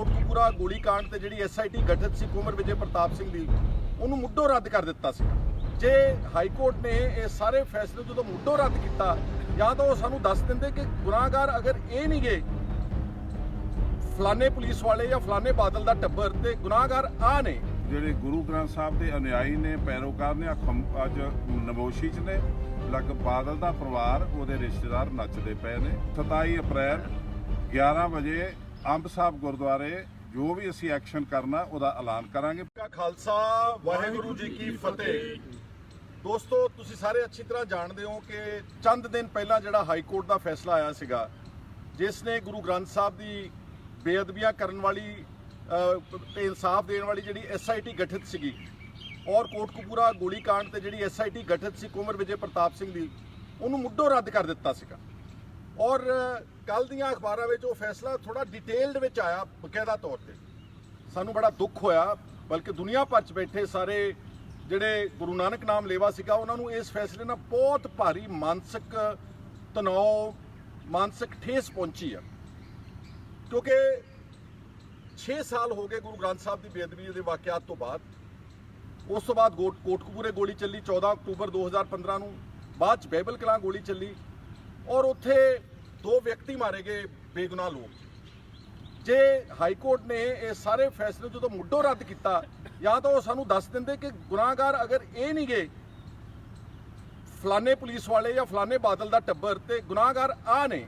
ਕੋਟਕਪੂਰਾ ਗੋਲੀकांड ਤੇ ਜਿਹੜੀ SIT ਗਠਿਤ ਸੀ ਕੁੰਵਰ ਵਿਜੇ ਪ੍ਰਤਾਪ ਸਿੰਘ ਦੀ ਉਹਨੂੰ ਮੁੱਢੋਂ ਰੱਦ ਕਰ ਦਿੱਤਾ ਸੀ। ਜੇ ਹਾਈ ਕੋਰਟ ਨੇ ਇਹ ਸਾਰੇ ਫੈਸਲੇ ਜਦੋਂ ਮੁੱਢੋਂ ਰੱਦ ਕੀਤਾ ਜਾਂ ਤਾਂ ਉਹ ਸਾਨੂੰ ਦੱਸ ਦਿੰਦੇ ਕਿ ਗੁਨਾਹਗਾਰ ਅਗਰ ਇਹ ਨਹੀਂ ਗਏ ਫਲਾਣੇ ਪੁਲਿਸ ਵਾਲੇ ਜਾਂ ਫਲਾਣੇ ਬਾਦਲ ਦਾ ਟੱਬਰ ਤੇ ਗੁਨਾਹਗਾਰ ਆ ਨੇ ਜਿਹੜੇ ਗੁਰੂ ਗ੍ਰੰਥ ਸਾਹਿਬ ਦੇ ਅਨੁਯਾਈ ਨੇ ਪੈਰੋਕਾਰ ਨੇ ਅੱਜ ਨਮੋਸ਼ੀ 'ਚ ਨੇ ਲਗਭਗ ਬਾਦਲ ਦਾ ਪਰਿਵਾਰ ਉਹਦੇ ਰਿਸ਼ਤੇਦਾਰ ਨੱਚਦੇ ਪਏ ਨੇ। 27 ਅਪ੍ਰੈਲ 11 ਵਜੇ ਅੰਬ ਸਾਹਿਬ ਗੁਰਦੁਆਰੇ ਜੋ ਵੀ ਅਸੀਂ ਐਕਸ਼ਨ ਕਰਨਾ ਉਹਦਾ ਐਲਾਨ ਕਰਾਂਗੇ। ਖਾਲਸਾ ਵਾਹਿਗੁਰੂ ਜੀ ਕੀ ਫਤਿਹ। ਦੋਸਤੋ ਤੁਸੀਂ ਸਾਰੇ ਅੱਛੀ ਤਰ੍ਹਾਂ ਜਾਣਦੇ ਹੋ ਕਿ ਚੰਦ ਦਿਨ ਪਹਿਲਾਂ ਜਿਹੜਾ ਹਾਈ ਕੋਰਟ ਦਾ ਫੈਸਲਾ ਆਇਆ ਸੀਗਾ ਜਿਸ ਨੇ ਗੁਰੂ ਗ੍ਰੰਥ ਸਾਹਿਬ ਦੀ ਬੇਅਦਬੀਆਂ ਕਰਨ ਵਾਲੀ ਤੇ ਇਨਸਾਫ ਦੇਣ ਵਾਲੀ ਜਿਹੜੀ SIT ਗਠਿਤ ਸੀਗੀ ਔਰ ਕੋਟਕਪੂਰਾ ਗੋਲੀकांड ਤੇ ਜਿਹੜੀ SIT ਗਠਿਤ ਸੀ ਕੁੰਵਰ ਵਿਜੇ ਪ੍ਰਤਾਪ ਸਿੰਘ ਦੀ ਉਹਨੂੰ ਮੁੱਢੋਂ ਰੱਦ ਕਰ ਦਿੱਤਾ ਸੀਗਾ। ਔਰ ਕੱਲ ਦੀਆਂ ਅਖਬਾਰਾਂ ਵਿੱਚ ਉਹ ਫੈਸਲਾ ਥੋੜਾ ਡਿਟੇਲਡ ਵਿੱਚ ਆਇਆ ਬਕਾਇਦਾ ਤੌਰ ਤੇ। ਸਾਨੂੰ ਬੜਾ ਦੁੱਖ ਹੋਇਆ, ਬਲਕਿ ਦੁਨੀਆ ਭਰ 'ਚ ਬੈਠੇ ਸਾਰੇ ਜਿਹੜੇ ਗੁਰੂ ਨਾਨਕ ਨਾਮ ਲੇਵਾ ਸੀਗਾ ਉਹਨਾਂ ਨੂੰ ਇਸ ਫੈਸਲੇ ਨਾਲ ਬਹੁਤ ਭਾਰੀ ਮਾਨਸਿਕ ਤਣਾਅ, ਮਾਨਸਿਕ ਠੇਸ ਪਹੁੰਚੀ ਆ ਕਿਉਂਕਿ 6 ਸਾਲ ਹੋ ਗਏ ਗੁਰੂ ਗ੍ਰੰਥ ਸਾਹਿਬ ਦੀ ਬੇਅਦਬੀ ਦੇ ਵਾਕਿਆਤ ਤੋਂ ਬਾਅਦ। ਉਸ ਤੋਂ ਬਾਅਦ ਕੋਟਕਪੂਰੇ ਗੋਲੀ ਚੱਲੀ 14 ਅਕਤੂਬਰ 2015 ਨੂੰ, ਬਾਅਦ 'ਚ ਬਾਈਬਲ ਕਲਾਂ ਗੋਲੀ ਚੱਲੀ ਔਰ ਉੱਥੇ 2 ਵਿਅਕਤੀ ਮਾਰੇ ਗਏ ਬੇਗੁਨਾਹ ਲੋਕ। ਜੇ ਹਾਈ ਕੋਰਟ ਨੇ ਇਹ ਸਾਰੇ ਫੈਸਲੇ ਜਦੋਂ ਮੁੱਢੋਂ ਰੱਦ ਕੀਤਾ ਜਾਂ ਤਾਂ ਉਹ ਸਾਨੂੰ ਦੱਸ ਦਿੰਦੇ ਕਿ ਗੁਨਾਹਗਾਰ ਅਗਰ ਇਹ ਨਹੀਂ ਗਏ ਫਲਾਣੇ ਪੁਲਿਸ ਵਾਲੇ ਜਾਂ ਫਲਾਣੇ ਬਾਦਲ ਦਾ ਟੱਬਰ ਤੇ ਗੁਨਾਹਗਾਰ ਆ ਨੇ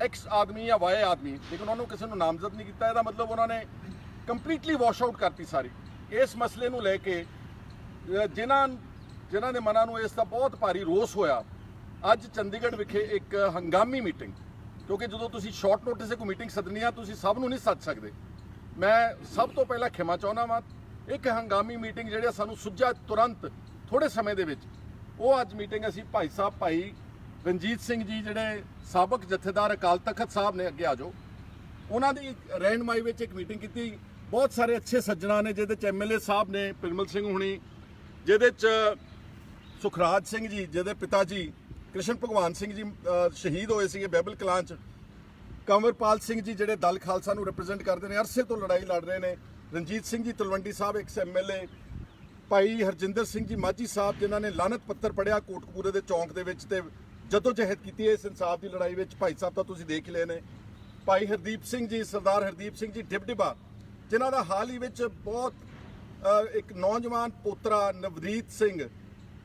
X ਆਦਮੀ ਜਾਂ Y ਆਦਮੀ, ਲੇਕਿਨ ਉਹਨਾਂ ਨੂੰ ਕਿਸੇ ਨੂੰ ਨਾਮਜ਼ਦ ਨਹੀਂ ਕੀਤਾ। ਇਹਦਾ ਮਤਲਬ ਉਹਨਾਂ ਨੇ ਕੰਪਲੀਟਲੀ ਵਾਸ਼ ਆਊਟ ਕਰਤੀ ਸਾਰੀ। ਇਸ ਮਸਲੇ ਨੂੰ ਲੈ ਕੇ ਜਿਨ੍ਹਾਂ ਦੇ ਮਨਾਂ ਨੂੰ ਇਸ ਦਾ ਬਹੁਤ ਭਾਰੀ ਰੋਸ ਹੋਇਆ, ਅੱਜ ਚੰਡੀਗੜ੍ਹ ਵਿਖੇ ਇੱਕ ਹੰਗਾਮੀ ਮੀਟਿੰਗ, ਕਿਉਂਕਿ ਜਦੋਂ ਤੁਸੀਂ ਸ਼ਾਰਟ ਨੋਟਿਸ ਤੇ ਕੋਈ ਮੀਟਿੰਗ ਸੱਦਣੀ ਆ ਤੁਸੀਂ ਸਭ ਨੂੰ ਨਹੀਂ ਸੱਦ ਸਕਦੇ। ਮੈਂ ਸਭ ਤੋਂ ਪਹਿਲਾਂ ਖਿਮਾ ਚਾਹੁੰਦਾ ਵਾਂ, ਇੱਕ ਹੰਗਾਮੀ ਮੀਟਿੰਗ ਜਿਹੜੀ ਸਾਨੂੰ ਸੁੱਝਾ ਤੁਰੰਤ ਥੋੜੇ ਸਮੇਂ ਦੇ ਵਿੱਚ, ਉਹ ਅੱਜ ਮੀਟਿੰਗ ਅਸੀਂ ਭਾਈ ਰਣਜੀਤ ਸਿੰਘ ਜੀ ਜਿਹੜੇ ਸਾਬਕ ਜਥੇਦਾਰ ਅਕਾਲ ਤਖਤ ਸਾਹਿਬ ਨੇ, ਅੱਗੇ ਆ ਜਾਓ, ਉਹਨਾਂ ਦੀ ਰਹਿਨਮਾਈ ਵਿੱਚ ਇੱਕ ਮੀਟਿੰਗ ਕੀਤੀ। ਬਹੁਤ ਸਾਰੇ ਅੱਛੇ ਸੱਜਣਾ ਨੇ ਜਿਹਦੇ 'ਚ MLA ਸਾਹਿਬ ਨੇ ਪਿਰਮਲ ਸਿੰਘ ਹੁਣੀ, ਜਿਹਦੇ 'ਚ ਸੁਖਰਾਜ ਸਿੰਘ ਜੀ ਜਿਹਦੇ ਪਿਤਾ ਜੀ ਕ੍ਰਿਸ਼ਨ ਭਗਵਾਨ ਸਿੰਘ ਜੀ ਸ਼ਹੀਦ ਹੋਏ ਸੀਗੇ ਬਾਈਬਲ ਕਲਾਂ 'ਚ, ਕੰਵਰਪਾਲ ਸਿੰਘ ਜੀ ਜਿਹੜੇ ਦਲ ਖਾਲਸਾ ਨੂੰ ਰਿਪਰੈਜ਼ੈਂਟ ਕਰਦੇ ਨੇ, ਅਰਸੇ ਤੋਂ ਲੜਾਈ ਲੜ ਰਹੇ ਨੇ, ਰਣਜੀਤ ਸਿੰਘ ਜੀ ਤਲਵੰਡੀ ਸਾਹਿਬ ਇੱਕ MLA, ਭਾਈ ਹਰਜਿੰਦਰ ਸਿੰਘ ਜੀ ਮਾਝੀ ਸਾਹਿਬ ਜਿਨ੍ਹਾਂ ਨੇ ਲਾਨਤ ਪੱਤਰ ਪੜਿਆ ਕੋਟਕਪੂਰੇ ਦੇ ਚੌਂਕ ਦੇ ਵਿੱਚ ਤੇ ਜਦੋਜਹਿਦ ਕੀਤੀ ਹੈ ਇਸ ਇਨਸਾਫ ਦੀ ਲੜਾਈ ਵਿੱਚ, ਭਾਈ ਸਾਹਿਬ ਤਾਂ ਤੁਸੀਂ ਦੇਖ ਲਏ ਨੇ, ਭਾਈ ਹਰਦੀਪ ਸਿੰਘ ਜੀ, ਸਰਦਾਰ ਹਰਦੀਪ ਸਿੰਘ ਜੀ ਡਿਬਡਿਬਾ, ਜਿਨ੍ਹਾਂ ਦਾ ਹਾਲ ਹੀ ਵਿੱਚ ਬਹੁਤ ਇੱਕ ਨੌਜਵਾਨ ਪੋਤਰਾ ਨਵਰੀਤ ਸਿੰਘ,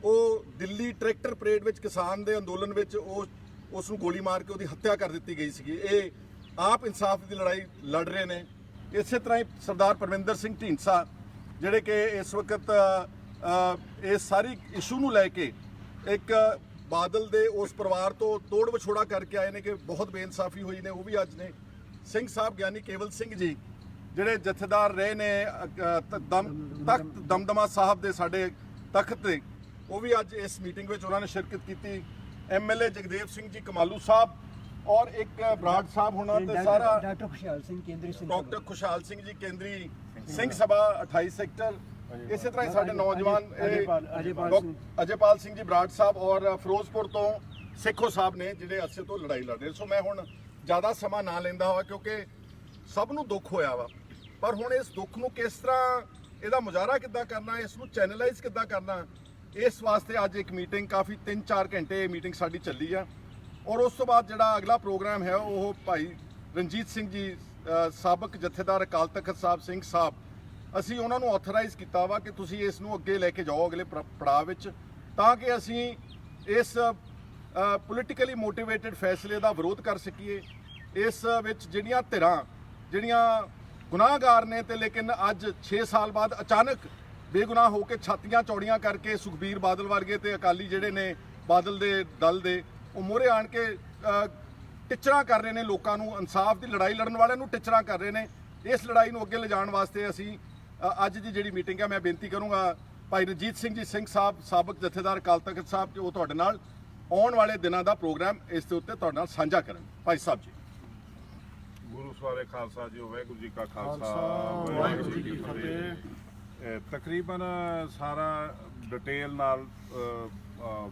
ਉਹ ਦਿੱਲੀ ਟਰੈਕਟਰ ਪਰੇਡ ਵਿੱਚ ਕਿਸਾਨ ਦੇ ਅੰਦੋਲਨ ਵਿੱਚ ਉਸ ਨੂੰ ਗੋਲੀ ਮਾਰ ਕੇ ਉਹਦੀ ਹੱਤਿਆ ਕਰ ਦਿੱਤੀ ਗਈ ਸੀਗੀ। ਇਹ ਆਪ ਇਨਸਾਫ ਦੀ ਲੜਾਈ ਲੜ ਰਹੇ ਨੇ। ਇਸੇ ਤਰ੍ਹਾਂ ਹੀ ਸਰਦਾਰ ਪਰਵਿੰਦਰ ਸਿੰਘ ਢੀਂਡਸਾ ਜਿਹੜੇ ਕਿ ਇਸ ਵਕਤ ਇਸ ਸਾਰੀ ਇਸ਼ੂ ਨੂੰ ਲੈ ਕੇ ਇੱਕ ਬਾਦਲ ਦੇ ਉਸ ਪਰਿਵਾਰ ਤੋਂ ਤੋੜ ਵਿਛੋੜਾ ਕਰਕੇ ਆਏ ਨੇ ਕਿ ਬਹੁਤ ਬੇਇਨਸਾਫੀ ਹੋਈ ਨੇ, ਉਹ ਵੀ ਅੱਜ ਨੇ। ਸਿੰਘ ਸਾਹਿਬ ਗਿਆਨੀ ਕੇਵਲ ਸਿੰਘ ਜੀ ਜਿਹੜੇ ਜਥੇਦਾਰ ਰਹੇ ਨੇ ਤਖਤ ਦਮਦਮਾ ਸਾਹਿਬ ਦੇ ਸਾਡੇ ਤਖਤ ਤੇ, ਉਹ ਵੀ ਅੱਜ ਇਸ ਮੀਟਿੰਗ ਵਿੱਚ ਉਹਨਾਂ ਨੇ ਸ਼ਿਰਕਤ ਕੀਤੀ। MLA ਜਗਦੇਵ ਸਿੰਘ ਜੀ ਕਮਾਲੂ ਸਾਹਿਬ ਔਰ ਇੱਕ ਬਰਾੜ ਸਾਹਿਬ ਹੋਣਾ ਤੇ ਸਾਰਾ ਡਾਕਟਰ ਖੁਸ਼ਹਾਲ ਸਿੰਘ ਕੇਂਦਰੀ ਸਿੰਘ ਸਭਾ 28 ਸੈਕਟਰ। ਇਸੇ ਤਰ੍ਹਾਂ ਹੀ ਸਾਡੇ ਨੌਜਵਾਨ ਅਜੇਪਾਲ ਸਿੰਘ ਜੀ ਬਰਾੜ ਸਾਹਿਬ ਔਰ ਫਿਰੋਜ਼ਪੁਰ ਤੋਂ ਸੇਖੋ ਸਾਹਿਬ ਨੇ ਜਿਹੜੇ ਅਰਸੇ ਤੋਂ ਲੜਾਈ ਲੜ ਰਹੇ। ਸੋ ਮੈਂ ਹੁਣ ਜ਼ਿਆਦਾ ਸਮਾਂ ਨਾ ਲੈਂਦਾ ਹੋਇਆ ਕਿਉਂਕਿ ਸਭ ਨੂੰ ਦੁੱਖ ਹੋਇਆ ਵਾ, ਪਰ ਹੁਣ ਇਸ ਦੁੱਖ ਨੂੰ ਕਿਸ ਤਰ੍ਹਾਂ, ਇਹਦਾ ਮੁਜ਼ਾਹਰਾ ਕਿੱਦਾਂ ਕਰਨਾ, ਇਸ ਨੂੰ ਚੈਨਲਾਈਜ਼ ਕਿੱਦਾਂ ਕਰਨਾ, ਇਸ ਵਾਸਤੇ ਅੱਜ ਇੱਕ ਮੀਟਿੰਗ ਕਾਫੀ 3-4 ਘੰਟੇ ਇਹ ਮੀਟਿੰਗ ਸਾਡੀ ਚੱਲੀ ਆ। ਔਰ ਉਸ ਤੋਂ ਬਾਅਦ ਜਿਹੜਾ ਅਗਲਾ ਪ੍ਰੋਗਰਾਮ ਹੈ ਉਹ ਭਾਈ ਰਣਜੀਤ ਸਿੰਘ ਜੀ ਸਾਬਕ ਜਥੇਦਾਰ ਅਕਾਲ ਤਖਤ ਸਾਹਿਬ ਸਿੰਘ ਸਾਹਿਬ, ਅਸੀਂ ਉਹਨਾਂ ਨੂੰ ਆਥੋਰਾਈਜ਼ ਕੀਤਾ ਵਾ ਕਿ ਤੁਸੀਂ ਇਸ ਨੂੰ ਅੱਗੇ ਲੈ ਕੇ ਜਾਓ ਅਗਲੇ ਪੜਾਅ ਵਿੱਚ, ਤਾਂ ਕਿ ਅਸੀਂ ਇਸ ਪੋਲੀਟੀਕਲੀ ਮੋਟੀਵੇਟਡ ਫੈਸਲੇ ਦਾ ਵਿਰੋਧ ਕਰ ਸਕੀਏ। ਇਸ ਵਿੱਚ ਜਿਹੜੀਆਂ ਧਿਰਾਂ ਜਿਹੜੀਆਂ ਗੁਨਾਹਗਾਰ ਨੇ ਤੇ ਲੇਕਿਨ ਅੱਜ 6 ਸਾਲ ਬਾਅਦ ਅਚਾਨਕ ਬੇਗੁਨਾਹ ਹੋ ਕੇ ਛਾਤੀਆਂ ਚੌੜੀਆਂ ਕਰਕੇ ਸੁਖਬੀਰ ਬਾਦਲ ਵਰਗੇ ਤੇ ਅਕਾਲੀ ਜਿਹੜੇ ਨੇ ਬਾਦਲ ਦੇ ਦਲ ਦੇ, ਉਹ ਮੂਹਰੇ ਆਣ ਕੇ ਟਿਚਰਾਂ ਕਰ ਰਹੇ ਨੇ ਲੋਕਾਂ ਨੂੰ, ਇਨਸਾਫ ਦੀ ਲੜਾਈ ਲੜਨ ਵਾਲਿਆਂ ਨੂੰ ਟਿਚਰਾਂ ਕਰ ਰਹੇ ਨੇ। ਇਸ ਲੜਾਈ ਨੂੰ ਅੱਗੇ ਲਿਜਾਣ ਵਾਸਤੇ ਅਸੀਂ ਅੱਜ ਦੀ ਜਿਹੜੀ ਮੀਟਿੰਗ ਹੈ ਮੈਂ ਬੇਨਤੀ ਕਰੂੰਗਾ ਭਾਈ ਰਣਜੀਤ ਸਿੰਘ ਜੀ ਸਿੰਘ ਸਾਹਿਬ ਸਾਬਕ ਜਥੇਦਾਰ ਅਕਾਲ ਤਖਤ ਸਾਹਿਬ ਕਿ ਉਹ ਤੁਹਾਡੇ ਨਾਲ ਆਉਣ ਵਾਲੇ ਦਿਨਾਂ ਦਾ ਪ੍ਰੋਗਰਾਮ ਇਸ ਦੇ ਉੱਤੇ ਤੁਹਾਡੇ ਨਾਲ ਸਾਂਝਾ ਕਰਨ। ਭਾਈ ਸਾਹਿਬ ਜੀ। ਗੁਰੂ ਸਵਾਰੇ ਖਾਲਸਾ ਜੀ, ਵਾਹਿਗੁਰੂ ਜੀ ਕਾ ਖਾਲਸਾ ਵਾਹਿਗੁਰੂ ਜੀ ਕੀ ਫਤਿਹ। ਤਕਰੀਬਨ ਸਾਰਾ ਡਿਟੇਲ ਨਾਲ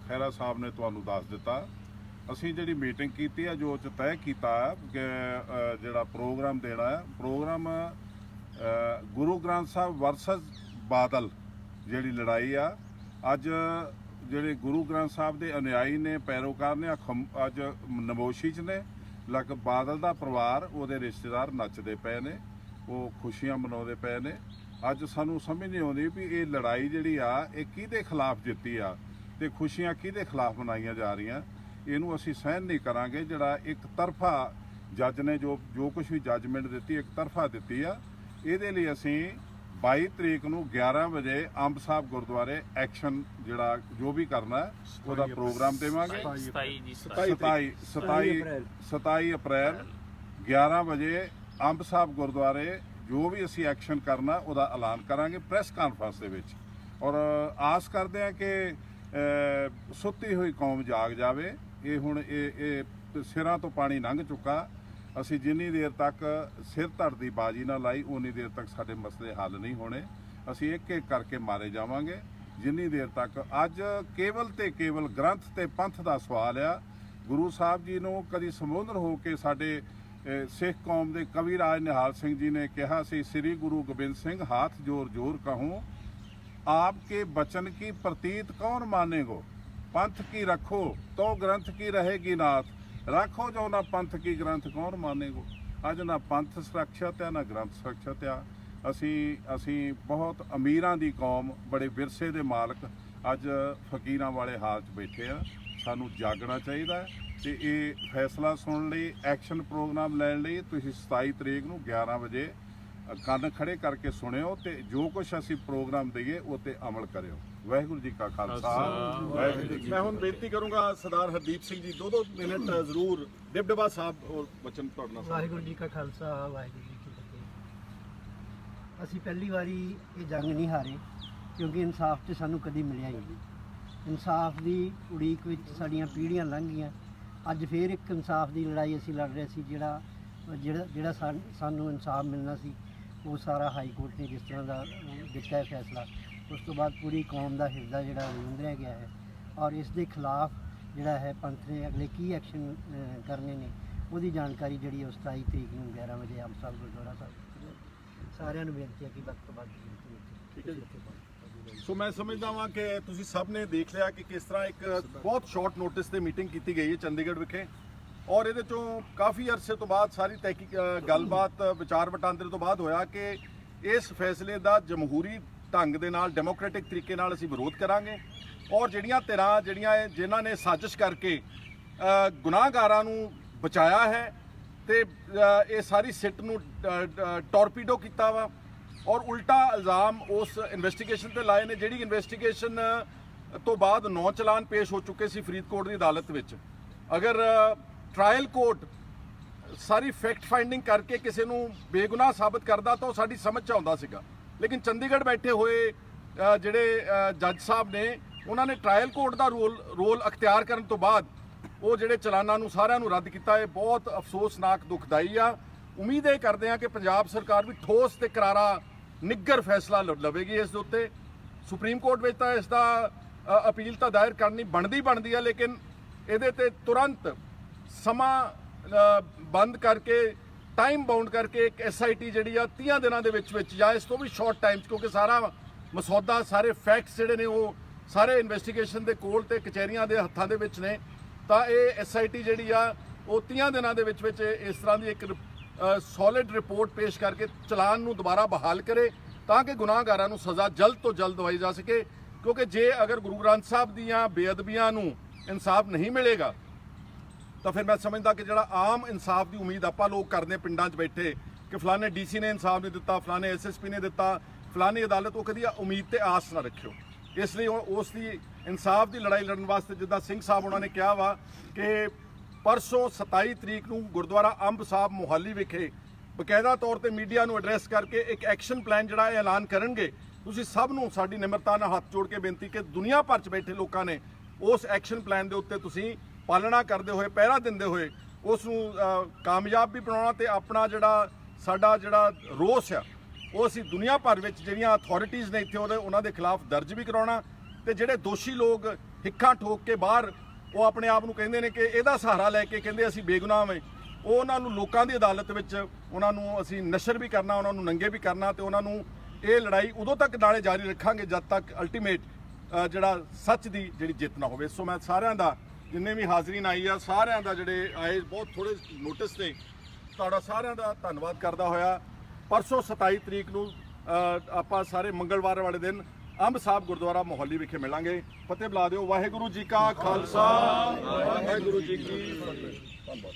ਖਹਿਰਾ ਸਾਹਿਬ ਨੇ ਤੁਹਾਨੂੰ ਦੱਸ ਦਿੱਤਾ। ਅਸੀਂ ਜਿਹੜੀ ਮੀਟਿੰਗ ਕੀਤੀ ਹੈ ਜੋ ਚ ਤੈਅ ਕੀਤਾ ਕਿ ਜਿਹੜਾ ਪ੍ਰੋਗਰਾਮ ਦੇਣਾ ਹੈ, ਪ੍ਰੋਗਰਾਮ ਗੁਰੂ ਗ੍ਰੰਥ ਸਾਹਿਬ ਵਰਸਸ ਬਾਦਲ ਜਿਹੜੀ ਲੜਾਈ ਆ, ਅੱਜ ਜਿਹੜੇ ਗੁਰੂ ਗ੍ਰੰਥ ਸਾਹਿਬ ਦੇ ਅਨੁਯਾਈ ਨੇ, ਪੈਰੋਕਾਰ ਨੇ, ਅੱਜ ਨਮੋਸ਼ੀ 'ਚ ਨੇ। ਲਗਭਗ ਬਾਦਲ ਦਾ ਪਰਿਵਾਰ, ਉਹਦੇ ਰਿਸ਼ਤੇਦਾਰ ਨੱਚਦੇ ਪਏ ਨੇ, ਉਹ ਖੁਸ਼ੀਆਂ ਮਨਾਉਂਦੇ ਪਏ ਨੇ। ਅੱਜ ਸਾਨੂੰ ਸਮਝ ਨਹੀਂ ਆਉਂਦੀ ਵੀ ਇਹ ਲੜਾਈ ਜਿਹੜੀ ਆ ਇਹ ਕਿਹਦੇ ਖਿਲਾਫ ਜਿੱਤੀ ਆ ਤੇ ਖੁਸ਼ੀਆਂ ਕਿਹਦੇ ਖਿਲਾਫ ਮਨਾਈਆਂ ਜਾ ਰਹੀਆਂ। ਇਹਨੂੰ ਅਸੀਂ ਸਹਿਣ ਨਹੀਂ ਕਰਾਂਗੇ। ਜਿਹੜਾ ਇੱਕ ਤਰਫਾ ਜੱਜ ਨੇ ਜੋ ਕੁਝ ਵੀ ਜੱਜਮੈਂਟ ਦਿੱਤੀ, ਇੱਕ ਤਰਫਾ ਦਿੱਤੀ ਆ। ਇਹਦੇ ਲਈ ਅਸੀਂ 22 ਤਰੀਕ ਨੂੰ 11 ਵਜੇ ਅੰਬ ਸਾਹਿਬ ਗੁਰਦੁਆਰੇ ਐਕਸ਼ਨ ਜਿਹੜਾ ਜੋ ਵੀ ਕਰਨਾ ਹੈ ਉਹਦਾ ਪ੍ਰੋਗਰਾਮ ਦੇਵਾਂਗੇ। 27 ਅਪ੍ਰੈਲ 11 ਵਜੇ ਅੰਬ ਸਾਹਿਬ ਗੁਰਦੁਆਰੇ ਜੋ ਵੀ ਅਸੀਂ ਐਕਸ਼ਨ ਕਰਨਾ ਉਹਦਾ ਐਲਾਨ ਕਰਾਂਗੇ ਪ੍ਰੈਸ ਕਾਨਫਰੰਸ ਦੇ ਵਿੱਚ। ਔਰ ਆਸ ਕਰਦੇ ਹਾਂ ਕਿ ਸੁੱਤੀ ਹੋਈ ਕੌਮ ਜਾਗ ਜਾਵੇ। ਇਹ ਹੁਣ ਇਹ ਸਿਰਾਂ ਤੋਂ ਪਾਣੀ ਲੰਘ ਚੁੱਕਾ। ਅਸੀਂ ਜਿੰਨੀ ਦੇਰ ਤੱਕ ਸਿਰ ਧੜ ਦੀ ਬਾਜੀ ਨਾ ਲਾਈ ਉਨੀ ਦੇਰ ਤੱਕ ਸਾਡੇ ਮਸਲੇ ਹੱਲ ਨਹੀਂ ਹੋਣੇ। ਅਸੀਂ ਇੱਕ ਇੱਕ ਕਰਕੇ ਮਾਰੇ ਜਾਵਾਂਗੇ ਜਿੰਨੀ ਦੇਰ ਤੱਕ। ਅੱਜ ਕੇਵਲ ਤੇ ਕੇਵਲ ਗ੍ਰੰਥ ਤੇ ਪੰਥ ਦਾ ਸਵਾਲ ਆ। ਗੁਰੂ ਸਾਹਿਬ ਜੀ ਨੂੰ ਕਦੀ ਸੰਬੋਧਨ ਹੋ ਕੇ ਸਾਡੇ ਸਿੱਖ ਕੌਮ ਦੇ ਕਵੀ ਰਾਜ ਨਿਹਾਲ ਸਿੰਘ ਜੀ ਨੇ ਕਿਹਾ ਸੀ, ਸ੍ਰੀ ਗੁਰੂ ਗੋਬਿੰਦ ਸਿੰਘ ਹਾਥ ਜੋਰ ਜੋਰ ਕਹੂੰ, आपके बचन की प्रतीत कौन मानेगो, पंथ की रखो तो ग्रंथ की रहेगी नाथ, रखो जो ना पंथ की ग्रंथ कौन मानेगो। अज ना पंथ सुरक्षित है ना ग्रंथ सुरक्षित आ। असी बहुत अमीरां दी कौम, बड़े विरसे दे मालक अज फकीरां वाले हाल च बैठे आ। सानू जागना चाहिए ते ये फैसला सुन लई, एक्शन प्रोग्राम लैण लई तुसीं 27 तरीक नूं 11 वजे ਕੰਨ ਖੜੇ ਕਰਕੇ ਸੁਣਿਓ ਤੇ ਜੋ ਕੁਝ ਅਸੀਂ ਪ੍ਰੋਗਰਾਮ ਦਈਏ ਉਹ ਤੇ ਅਮਲ ਕਰਿਓ। ਵਾਹਿਗੁਰੂ ਜੀ ਕਾ ਖਾਲਸਾ, ਵਾਹਿਗੁਰੂ ਜੀ ਕੀ ਫਤਿਹ। ਮੈਂ ਹੁਣ ਬੇਨਤੀ ਕਰੂੰਗਾ ਸਰਦਾਰ ਹਰਦੀਪ ਸਿੰਘ ਜੀ 2 ਮਿੰਟ ਜ਼ਰੂਰ ਡਿਬਡਬਾ ਸਾਹਿਬ ਔਰ ਬਚਨ ਤੁਹਾਡੇ ਨਾਲ। ਵਾਹਿਗੁਰੂ ਜੀ ਕਾ ਖਾਲਸਾ, ਵਾਹਿਗੁਰੂ ਜੀ ਕੀ ਫਤਿਹ। ਅਸੀਂ ਪਹਿਲੀ ਵਾਰੀ ਇਹ ਜੰਗ ਨਹੀਂ ਹਾਰੇ ਕਿਉਂਕਿ ਇਨਸਾਫ ਤੇ ਸਾਨੂੰ ਕਦੀ ਮਿਲਿਆ ਹੀ ਨਹੀਂ। ਇਨਸਾਫ ਦੀ ਉਡੀਕ ਵਿੱਚ ਸਾਡੀਆਂ ਪੀੜ੍ਹੀਆਂ ਲੰਘ ਗਈਆਂ। ਅੱਜ ਫੇਰ ਇੱਕ ਇਨਸਾਫ ਦੀ ਲੜਾਈ ਅਸੀਂ ਲੜ ਰਹੇ ਸੀ। ਜਿਹੜਾ ਸਾਨੂੰ ਇਨਸਾਫ ਮਿਲਣਾ ਸੀ ਉਹ ਸਾਰਾ ਹਾਈ ਕੋਰਟ ਨੇ ਜਿਸ ਤਰ੍ਹਾਂ ਦਾ ਦਿੱਤਾ ਹੈ ਫੈਸਲਾ, ਉਸ ਤੋਂ ਬਾਅਦ ਪੂਰੀ ਕੌਮ ਦਾ ਹਿਰਦਾ ਜਿਹੜਾ ਰੁੰਦਿਆ ਗਿਆ ਹੈ। ਔਰ ਇਸ ਦੇ ਖਿਲਾਫ ਜਿਹੜਾ ਹੈ ਪੰਥ ਨੇ ਅਗਲੇ ਕੀ ਐਕਸ਼ਨ ਕਰਨੇ ਨੇ ਉਹਦੀ ਜਾਣਕਾਰੀ ਜਿਹੜੀ ਉਸ 27 ਤਰੀਕ ਨੂੰ 11 ਵਜੇ ਅੰਬ ਸਾਹਿਬ ਗੁਰਦੁਆਰਾ ਸਾਹਿਬ ਸਾਰਿਆਂ ਨੂੰ ਬੇਨਤੀ ਹੈ ਕਿ ਵੱਧ ਤੋਂ ਵੱਧ ਠੀਕ ਹੈ ਜੀ। ਸੋ ਮੈਂ ਸਮਝਦਾ ਹਾਂ ਕਿ ਤੁਸੀਂ ਸਭ ਨੇ ਦੇਖ ਲਿਆ ਕਿ ਕਿਸ ਤਰ੍ਹਾਂ ਇੱਕ ਬਹੁਤ ਸ਼ਾਰਟ ਨੋਟਿਸ ਤੇ ਮੀਟਿੰਗ ਕੀਤੀ ਗਈ ਹੈ ਚੰਡੀਗੜ੍ਹ ਵਿਖੇ। ਔਰ ਇਹਦੇ ਚੋਂ ਕਾਫੀ ਅਰਸੇ ਤੋਂ ਬਾਅਦ ਸਾਰੀ ਤਹਿਕੀਕ ਗੱਲਬਾਤ ਵਿਚਾਰ ਵਟਾਂਦਰੇ ਤੋਂ ਬਾਅਦ ਹੋਇਆ ਕਿ ਇਸ ਫੈਸਲੇ ਦਾ ਜਮਹੂਰੀ ਢੰਗ ਦੇ ਨਾਲ, ਡੈਮੋਕ੍ਰੈਟਿਕ ਤਰੀਕੇ ਨਾਲ ਅਸੀਂ ਵਿਰੋਧ ਕਰਾਂਗੇ। ਔਰ ਜਿਹੜੀਆਂ ਧਿਰਾਂ ਜਿਨ੍ਹਾਂ ਨੇ ਸਾਜ਼ਿਸ਼ ਕਰਕੇ ਗੁਨਾਹਗਾਰਾਂ ਨੂੰ ਬਚਾਇਆ ਹੈ ਤੇ ਇਹ ਸਾਰੀ ਸਿੱਟ ਨੂੰ ਟੋਰਪੀਡੋ ਕੀਤਾ ਵਾ ਔਰ ਉਲਟਾ ਇਲਜ਼ਾਮ ਉਸ ਇਨਵੈਸਟੀਗੇਸ਼ਨ ਤੇ ਲਾਏ ਨੇ, ਜਿਹੜੀ ਇਨਵੈਸਟੀਗੇਸ਼ਨ ਤੋਂ ਬਾਅਦ 9 ਚਲਾਨ ਪੇਸ਼ ਹੋ ਚੁੱਕੇ ਸੀ ਫਰੀਦਕੋਟ ਦੀ ਅਦਾਲਤ ਵਿੱਚ। ਅਗਰ ਟ੍ਰਾਇਲ ਕੋਰਟ ਸਾਰੀ ਫੈਕਟ ਫਾਈਂਡਿੰਗ ਕਰਕੇ ਕਿਸੇ ਨੂੰ ਬੇਗੁਨਾਹ ਸਾਬਤ ਕਰਦਾ ਤਾਂ ਉਹ ਸਾਡੀ ਸਮਝ 'ਚ ਆਉਂਦਾ ਸੀਗਾ। ਲੇਕਿਨ ਚੰਡੀਗੜ੍ਹ ਬੈਠੇ ਹੋਏ ਜਿਹੜੇ ਜੱਜ ਸਾਹਿਬ ਨੇ ਉਹਨਾਂ ਨੇ ਟ੍ਰਾਇਲ ਕੋਰਟ ਦਾ ਰੋਲ ਅਖਤਿਆਰ ਕਰਨ ਤੋਂ ਬਾਅਦ ਉਹ ਜਿਹੜੇ ਚਲਾਨਾਂ ਨੂੰ ਸਾਰਿਆਂ ਨੂੰ ਰੱਦ ਕੀਤਾ। ਇਹ ਬਹੁਤ ਅਫਸੋਸਨਾਕ, ਦੁਖਦਾਈ ਆ। ਉਮੀਦ ਇਹ ਕਰਦੇ ਆ ਕਿ ਪੰਜਾਬ ਸਰਕਾਰ ਵੀ ਠੋਸ ਤੇ ਕਰਾਰਾ ਨਿੱਘਰ ਫੈਸਲਾ ਲਵੇਗੀ ਇਸ ਦੇ ਉੱਤੇ। ਸੁਪਰੀਮ ਕੋਰਟ ਵਿੱਚ ਤਾਂ ਇਸ ਦਾ ਅਪੀਲ ਤਾਂ ਦਾਇਰ ਕਰਨੀ ਬਣਦੀ ਆ, ਲੇਕਿਨ ਇਹਦੇ ਤੇ ਤੁਰੰਤ ਸਮਾਂ ਬੰਦ ਕਰਕੇ, ਟਾਈਮ ਬਾਉਂਡ ਕਰਕੇ ਇੱਕ SIT ਜਿਹੜੀ ਆ 30 ਦਿਨਾਂ ਦੇ ਵਿੱਚ ਜਾਂ ਇਸ ਤੋਂ ਵੀ ਸ਼ਾਰਟ ਟਾਈਮ 'ਚ, ਕਿਉਂਕਿ ਸਾਰਾ ਮਸੌਦਾ, ਸਾਰੇ ਫੈਕਟਸ ਜਿਹੜੇ ਨੇ ਉਹ ਸਾਰੇ ਇਨਵੈਸਟੀਗੇਸ਼ਨ ਦੇ ਕੋਲ ਤੇ ਕਚਹਿਰੀਆਂ ਦੇ ਹੱਥਾਂ ਦੇ ਵਿੱਚ ਨੇ, ਤਾਂ ਇਹ SIT ਜਿਹੜੀ ਆ ਉਹ 30 ਦਿਨਾਂ ਦੇ ਵਿੱਚ ਇਸ ਤਰ੍ਹਾਂ ਦੀ ਇੱਕ ਸੋਲਿਡ ਰਿਪੋਰਟ ਪੇਸ਼ ਕਰਕੇ ਚਲਾਨ ਨੂੰ ਦੁਬਾਰਾ ਬਹਾਲ ਕਰੇ ਤਾਂ ਕਿ ਗੁਨਾਹਗਾਰਾਂ ਨੂੰ ਸਜ਼ਾ ਜਲਦ ਤੋਂ ਜਲਦ ਦਵਾਈ ਜਾ ਸਕੇ। ਕਿਉਂਕਿ ਜੇ ਅਗਰ ਗੁਰੂ ਗ੍ਰੰਥ ਸਾਹਿਬ ਦੀਆਂ ਬੇਅਦਬੀਆਂ ਨੂੰ ਇਨਸਾਫ ਨਹੀਂ ਮਿਲੇਗਾ ਤਾਂ ਫਿਰ ਮੈਂ ਸਮਝਦਾ ਕਿ ਜਿਹੜਾ ਆਮ ਇਨਸਾਫ ਦੀ ਉਮੀਦ ਆਪਾਂ ਲੋਕ ਕਰਦੇ ਪਿੰਡਾਂ 'ਚ ਬੈਠੇ ਕਿ ਫਲਾਣੇ DC ਨੇ ਇਨਸਾਫ ਨਹੀਂ ਦਿੱਤਾ, ਫਲਾਣੇ SSP ਨੇ ਦਿੱਤਾ, ਫਲਾਣੀ ਅਦਾਲਤ, ਉਹ ਕਦੀ ਉਮੀਦ ਤੇ ਆਸ ਨਾ ਰੱਖਿਓ। ਇਸ ਲਈ ਉਸ ਦੀ ਇਨਸਾਫ ਦੀ ਲੜਾਈ ਲੜਨ ਵਾਸਤੇ ਜਿੱਦਾਂ ਸਿੰਘ ਸਾਹਿਬ ਉਹਨਾਂ ਨੇ ਕਿਹਾ ਵਾ ਕਿ ਪਰਸੋਂ 27 ਤਰੀਕ ਨੂੰ ਗੁਰਦੁਆਰਾ ਅੰਬ ਸਾਹਿਬ ਮੋਹਾਲੀ ਵਿਖੇ ਬਕਾਇਦਾ ਤੌਰ ਤੇ ਮੀਡੀਆ ਨੂੰ ਐਡਰੈਸ ਕਰਕੇ ਇੱਕ ਐਕਸ਼ਨ ਪਲਾਨ ਜਿਹੜਾ ਇਹ ਐਲਾਨ ਕਰਨਗੇ। ਤੁਸੀਂ ਸਭ ਨੂੰ ਸਾਡੀ ਨਿਮਰਤਾ ਨਾਲ ਹੱਥ ਜੋੜ ਕੇ ਬੇਨਤੀ ਕਿ ਦੁਨੀਆ ਭਰ 'ਚ ਬੈਠੇ ਲੋਕਾਂ ਨੇ ਉਸ ਐਕਸ਼ਨ ਪਲਾਨ ਦੇ ਉੱਤੇ ਤੁਸੀਂ ਪਾਲਣਾ ਕਰਦੇ ਹੋਏ, ਪਹਿਰਾ ਦਿੰਦੇ ਹੋਏ ਉਸ ਨੂੰ ਕਾਮਯਾਬ ਵੀ ਬਣਾਉਣਾ ਤੇ ਆਪਣਾ ਸਾਡਾ ਰੋਸ ਆ ਉਹ ਅਸੀਂ ਦੁਨੀਆ ਭਰ ਵਿੱਚ ਜਿਹੜੀਆਂ ਅਥਾਰਟੀਜ਼ ਨੇ ਇੱਥੇ ਉਹਨਾਂ ਦੇ ਖਿਲਾਫ ਦਰਜ ਵੀ ਕਰਾਉਣਾ। ਤੇ ਜਿਹੜੇ ਦੋਸ਼ੀ ਲੋਕ ਹਿੱਕਾਂ ਠੋਕ ਕੇ ਬਾਹਰ ਉਹ ਆਪਣੇ ਆਪ ਨੂੰ ਕਹਿੰਦੇ ਨੇ ਕਿ ਇਹਦਾ ਸਹਾਰਾ ਲੈ ਕੇ ਕਹਿੰਦੇ ਅਸੀਂ ਬੇਗੁਨਾਹ ਹਾਂ, ਉਹ ਉਹਨਾਂ ਨੂੰ ਲੋਕਾਂ ਦੀ ਅਦਾਲਤ ਵਿੱਚ ਉਹਨਾਂ ਨੂੰ ਅਸੀਂ ਨਸ਼ਰ ਵੀ ਕਰਨਾ, ਉਹਨਾਂ ਨੂੰ ਨੰਗੇ ਵੀ ਕਰਨਾ ਤੇ ਉਹਨਾਂ ਨੂੰ ਇਹ ਲੜਾਈ ਉਦੋਂ ਤੱਕ ਨਾਲੇ ਜਾਰੀ ਰੱਖਾਂਗੇ ਜਦ ਤੱਕ ਅਲਟੀਮੇਟ ਜਿਹੜਾ ਸੱਚ ਦੀ ਜਿਹੜੀ ਜਿੱਤ ਨਾ ਹੋਵੇ। ਸੋ ਮੈਂ ਸਾਰਿਆਂ ਦਾ, ਜਿੰਨੇ ਵੀ ਹਾਜ਼ਰੀਨ ਆਈ ਆ, ਸਾਰਿਆਂ ਦਾ ਜਿਹੜੇ ਆਏ ਬਹੁਤ ਥੋੜੇ ਨੋਟਿਸ ਤੇ, ਤੁਹਾਡਾ ਸਾਰਿਆਂ ਦਾ ਧੰਨਵਾਦ ਕਰਦਾ ਹੋਇਆ ਪਰਸੋਂ 27 ਤਰੀਕ ਨੂੰ ਆਪਾਂ ਸਾਰੇ ਮੰਗਲਵਾਰ ਵਾਲੇ ਦਿਨ ਅੰਬ ਸਾਹਿਬ ਗੁਰਦੁਆਰਾ ਮੋਹਾਲੀ ਵਿਖੇ ਮਿਲਾਂਗੇ। ਫਤਿਹ ਬੁਲਾ ਦਿਓ। ਵਾਹਿਗੁਰੂ ਜੀ ਕਾ ਖਾਲਸਾ, ਵਾਹਿਗੁਰੂ ਜੀ ਕੀ ਫਤਿਹ। ਧੰਨਵਾਦ।